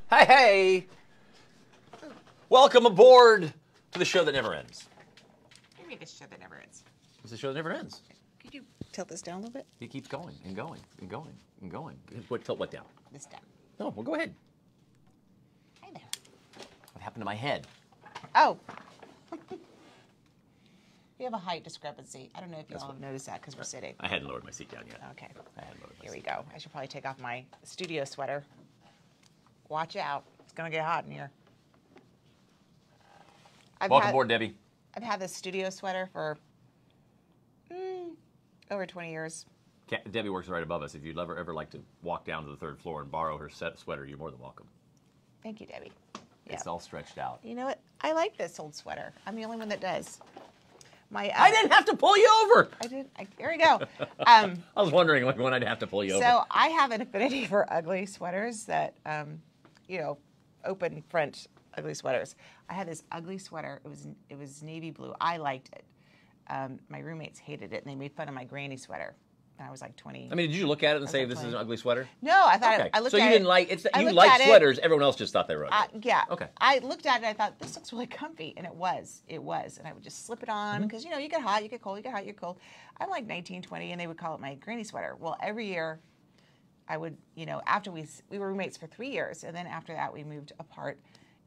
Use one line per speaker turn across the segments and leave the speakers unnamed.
Hey, hey! Welcome aboard to the show that never ends.
Maybe this show that never ends.
It's the show that never ends.
Could you tilt this down a little bit?
It keeps going and going and going and going. Tilt what down?
This down.
No, well, go ahead.
Hi there.
What happened to my head?
Oh. We have a height discrepancy. I don't know if you all have noticed that because we're sitting.
I hadn't lowered my seat down yet.
Okay.
I hadn't lowered my
Here we
seat.
go. I should probably take off my studio sweater. Watch out. It's going to get hot in here.
Welcome aboard, Debbie.
I've had this studio sweater for over 20 years.
Debbie works right above us. If you'd ever like to walk down to the third floor and borrow her sweater, you're more than welcome.
Thank you, Debbie.
It's all stretched out.
You know what? I like this old sweater. I'm the only one that does.
I didn't have to pull you over.
I did. Here we go.
I was wondering when I'd have to pull you over.
So I have an affinity for ugly sweaters that, open front ugly sweaters. I had this ugly sweater. It was navy blue. I liked it. My roommates hated it, and they made fun of my granny sweater. And I was like 20.
I mean, did you look at it and say
like
this is
20.
an ugly sweater?
No, I thought
Okay.
I looked
so
at it.
you didn't like
I
you
looked
like
at it.
sweaters. Everyone else just thought they were ugly.
Yeah.
Okay.
I looked at it and I thought, this looks really comfy. And it was. And I would just slip it on because, you get hot, you get cold, you get hot, you get cold. I'm like 19, 20, and they would call it my granny sweater. Well, every year I would, after we were roommates for 3 years. And then after that, we moved apart.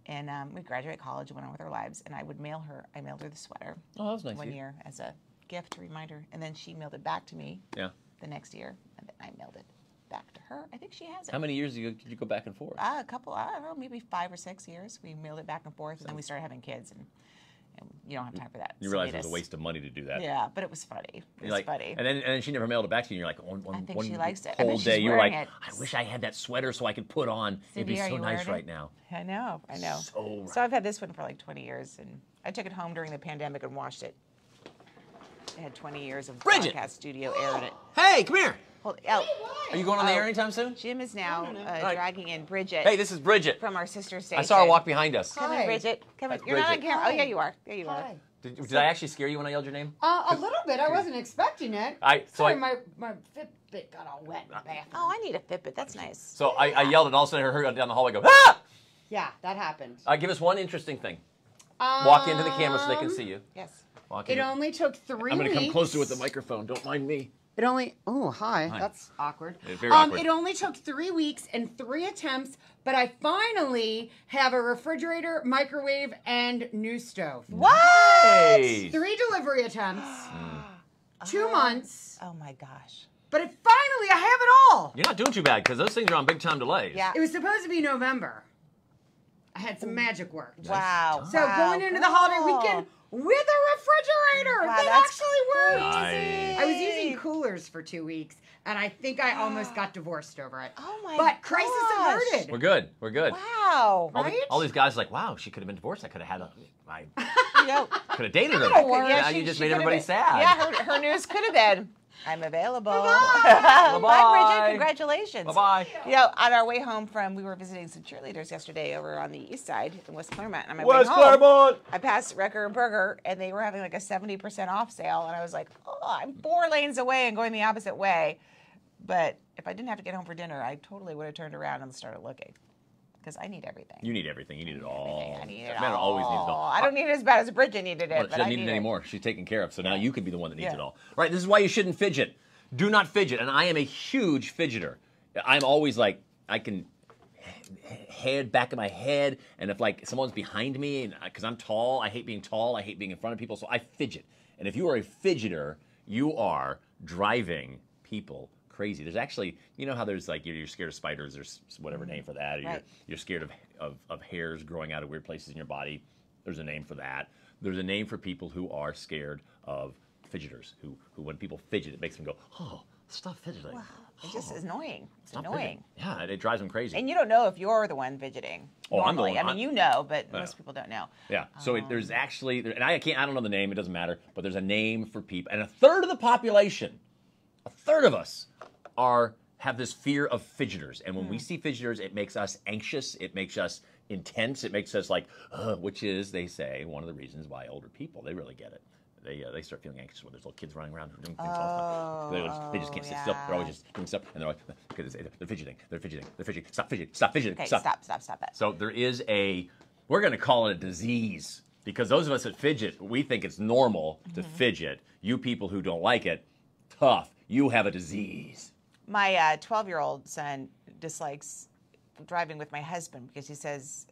And we graduated college and went on with our lives. And I mailed her the sweater.
Oh, that was nice.
One year as a gift, a reminder. And then she mailed it back to me.
Yeah.
The next year, and then I mailed it back to her. I think she has it.
How many years did you go back and forth?
A couple, I don't know, maybe 5 or 6 years. We mailed it back and forth, and then we started having kids, and you don't have time for that.
You
So
realize it was a waste of money to do that.
Yeah, but it was funny. It was funny.
And then she never mailed it back to you. And you're like,
I think
one
she likes it. I
whole
bet she's
day, you were like,
wearing it.
I wish I had that sweater so I could put on. It'd be
Cindy, are
so
you
nice
wearing
right
it?
now.
I know.
So right.
So I've had this one for like 20 years, and I took it home during the pandemic and washed it. It had 20 years of
Bridget!
broadcast studio air in it.
Hey, come here.
Are
you going on the air anytime soon?
Jim is now
Right.
dragging in Bridget.
Hey, this is Bridget.
From our sister station.
I saw her walk behind us.
Come in,
Hi.
Bridget. Come in.
That's
You're not on
Bridget.
camera.
Hi.
Oh, yeah, you are. There you are.
Hi.
Did I actually scare you when I yelled your name?
A little bit. I wasn't expecting it.
Sorry,
my Fitbit got all wet in the bathroom.
Oh, I need a Fitbit. That's nice.
So I yelled, and all of a sudden I heard her down the hallway go, ah!
Yeah, that happened.
Give us one interesting thing. Walk into the camera so they can see you.
Yes.
Walk
It
in.
only took 3 weeks.
I'm going to come closer with the microphone. Don't mind me.
It only. Oh, hi.
Hi.
That's awkward.
It's very awkward.
It only took 3 weeks and 3 attempts, but I finally have a refrigerator, microwave, and new stove.
What?
Nice.
3 delivery attempts, 2 months,
Oh, my gosh.
but I have it all.
You're not doing too bad because those things are on big time delays.
Yeah.
It was supposed to be November. I had some magic work.
Wow.
So going into the holiday weekend with a refrigerator.
Wow,
that
that's
actually worked.
Nice.
I was using coolers for 2 weeks, and I think I almost got divorced over it.
Oh, my
But crisis
gosh.
averted.
We're good. We're good.
Wow.
All,
Right?
all these guys are like, wow, she could have been divorced. I could have had I
You know,
could have dated her.
yeah,
Now
she-
you just
she
made
could've
everybody
been-
sad.
Yeah, her news could have been, I'm available.
Bye-bye.
Bye, Bridget. Congratulations.
Bye-bye.
On our way home we were visiting some cheerleaders yesterday over on the east side in West Claremont. And on my
West
way home,
Claremont.
I passed Wrecker and Burger, and they were having like a 70% off sale. And I was like, oh, I'm 4 lanes away and going the opposite way. But if I didn't have to get home for dinner, I totally would have turned around and started looking. Because I need everything.
You need everything. You need it all.
I need it
Man
all.
always needs it all.
I don't need it as bad as Bridget needed it.
Well, she
but
doesn't
I
need it
need
anymore. She's taken care of. So now you could be the one that needs
Yeah.
it all. Right. This is why you shouldn't fidget. Do not fidget. And I am a huge fidgeter. I'm always like, I can head back of my head, and if like someone's behind me, and because I'm tall, I hate being tall. I hate being in front of people, so I fidget. And if you are a fidgeter, you are driving people crazy. There's actually, you know how there's like you're scared of spiders. There's whatever name for that. Or
Right.
you're scared of hairs growing out of weird places in your body. There's a name for that. There's a name for people who are scared of fidgeters. Who when people fidget, it makes them go, oh, stop fidgeting.
Wow. It's just annoying. It's
Stop
annoying.
fidgeting. Yeah, it drives them crazy.
And you don't know if you're the one fidgeting.
Oh, I'm the
normally.
one.
I mean, you know, but
Yeah.
most people don't know.
Yeah. So there's actually, and I don't know the name. It doesn't matter. But there's a name for people, and a third of the population, a third of us, have this fear of fidgeters. And when we see fidgeters, it makes us anxious. It makes us intense. It makes us like, which is, they say, one of the reasons why older people, they really get it. they start feeling anxious when there's little kids running around doing things all the time. They just can't sit still. They're always just doing stuff, and they're like, because they're fidgeting. Stop fidgeting. Stop fidgeting.
Okay,
Stop.
Stop it.
So there is we're going to call it a disease because those of us that fidget, we think it's normal to fidget. You people who don't like it, tough. You have a disease.
My 12-year-old son dislikes driving with my husband because he says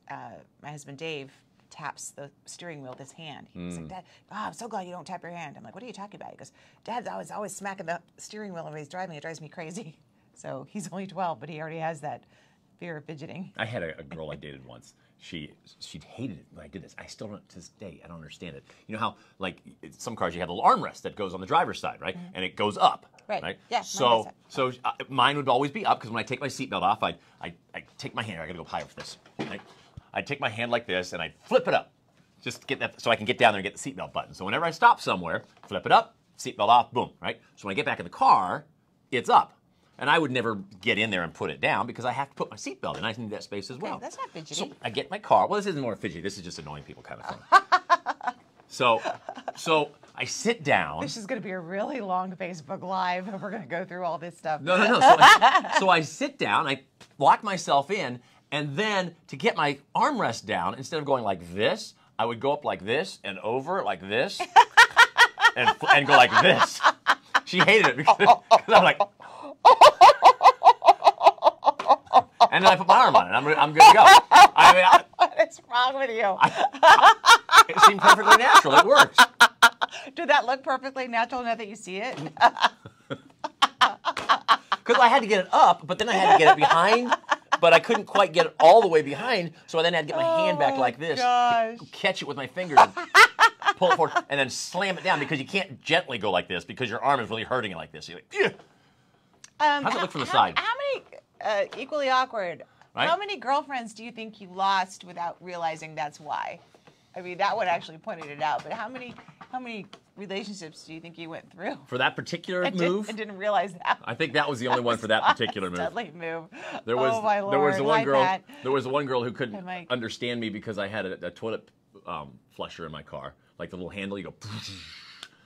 my husband Dave taps the steering wheel with his hand. He's like, Dad, I'm so glad you don't tap your hand. I'm like, what are you talking about? He goes, Dad's always smacking the steering wheel when he's driving. It drives me crazy. So he's only 12, but he already has that fear of fidgeting.
I had a girl I dated once. She hated it when I did this. I still don't, to this day, I don't understand it. You know how, like, some cars you have a little armrest that goes on the driver's side, right? And it goes up,
right? Yeah.
So mine would always be up because when I take my seatbelt off, I take my hand. I got to go higher with this. Right? I'd take my hand like this and I'd flip it up, just to get that so I can get down there and get the seatbelt button. So whenever I stop somewhere, flip it up, seatbelt off, boom, right? So when I get back in the car, it's up. And I would never get in there and put it down because I have to put my seatbelt in. I need that space as well.
Okay, that's not fidgety.
So I get my car. Well, this isn't more fidgety. This is just annoying people kind of thing. So I sit down.
This is going to be a really long Facebook Live, and we're going to go through all this stuff.
No. So I sit down, I lock myself in, and then to get my armrest down, instead of going like this, I would go up like this and over like this and go like this. She hated it because I'm like, and then I put my arm on it. I'm good to go.
What is wrong with you?
It seemed perfectly natural. It works.
Did that look perfectly natural now that you see it?
Because I had to get it up, but then I had to get it behind, but I couldn't quite get it all the way behind, so I then had to get my hand back like this, to catch it with my fingers, and pull it forward, and then slam it down because you can't gently go like this because your arm is really hurting it like this. You're like, how's it look from the side?
How many, equally awkward,
Right?
how many girlfriends do you think you lost without realizing that's why? I mean, that one actually pointed it out, but how many relationships do you think you went through?
For that particular move,
And didn't realize that.
I think that was the only one for that particular move.
Deadly move.
There was
oh my Lord.
there was the one
Hi,
girl.
Pat.
There was the one girl who couldn't
Hi, Mike.
understand me because I had a toilet flusher in my car, like the little handle. You go.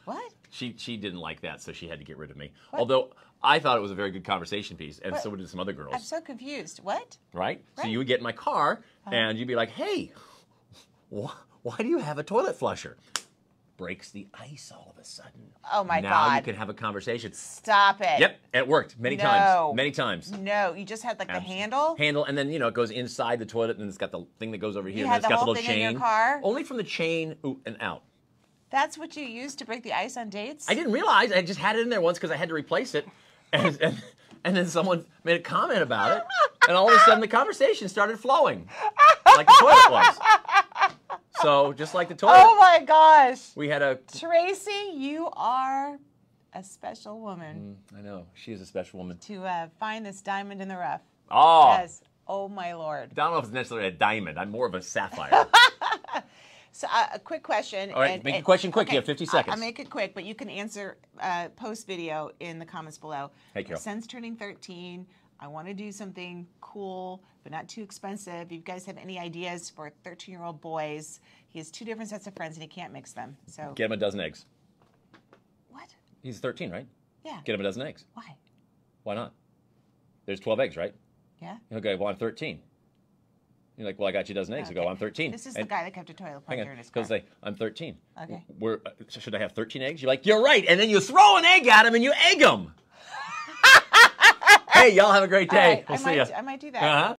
What?
She didn't like that, so she had to get rid of me. Although I thought it was a very good conversation piece, and
What?
so did some other girls.
I'm so confused. What?
Right? So
Right.
you would get in my car, and you'd be like, "Hey, why do you have a toilet flusher?" Breaks the ice all of a sudden.
Oh my
now
God.
Now you can have a conversation.
Stop it.
Yep, it worked many
No.
times. Many times.
No, you just had like the
Absolutely.
handle?
Handle, and then it goes inside the toilet, and it's got the thing that goes over here,
You
and
had
it's
the
got the
whole
little
thing in
chain.
your car?
Only from the chain and out.
That's what you used to break the ice on dates?
I didn't realize. I just had it in there once because I had to replace it, and then someone made a comment about it, and all of a sudden the conversation started flowing, like the toilet was. So just like the toilet,
Oh my gosh.
we had a.
Tracy, you are a special woman
I know she's a special woman.
to find this diamond in the rough.
Oh,
Yes. Oh my Lord.
I don't know if it's necessarily a diamond. I'm more of a sapphire.
So a quick question.
All right, make your question quick. You have 50 seconds.
I'll make it quick, but you can answer post video in the comments below.
Hey, Carol.
My son's turning 13. I want to do something cool, but not too expensive. If you guys have any ideas for 13-year-old boys, he has 2 different sets of friends and he can't mix them. So
Get him a dozen eggs.
what?
He's 13, right?
Yeah.
Get him a dozen eggs.
Why?
Why not? There's 12 eggs, right?
Yeah.
Okay, well, I'm 13. You're like, well, I got you a dozen eggs. I go,
Okay.
I'm 13.
This is the
And-
guy that kept a toilet
Hang
plunger
on,
in his car.
because I'm 13.
Okay.
Should I have 13 eggs? You're like, you're right. And then you throw an egg at him and you egg him. Hey, y'all have a great
All
day.
right,
We'll see you.
I might do that.
Uh-huh.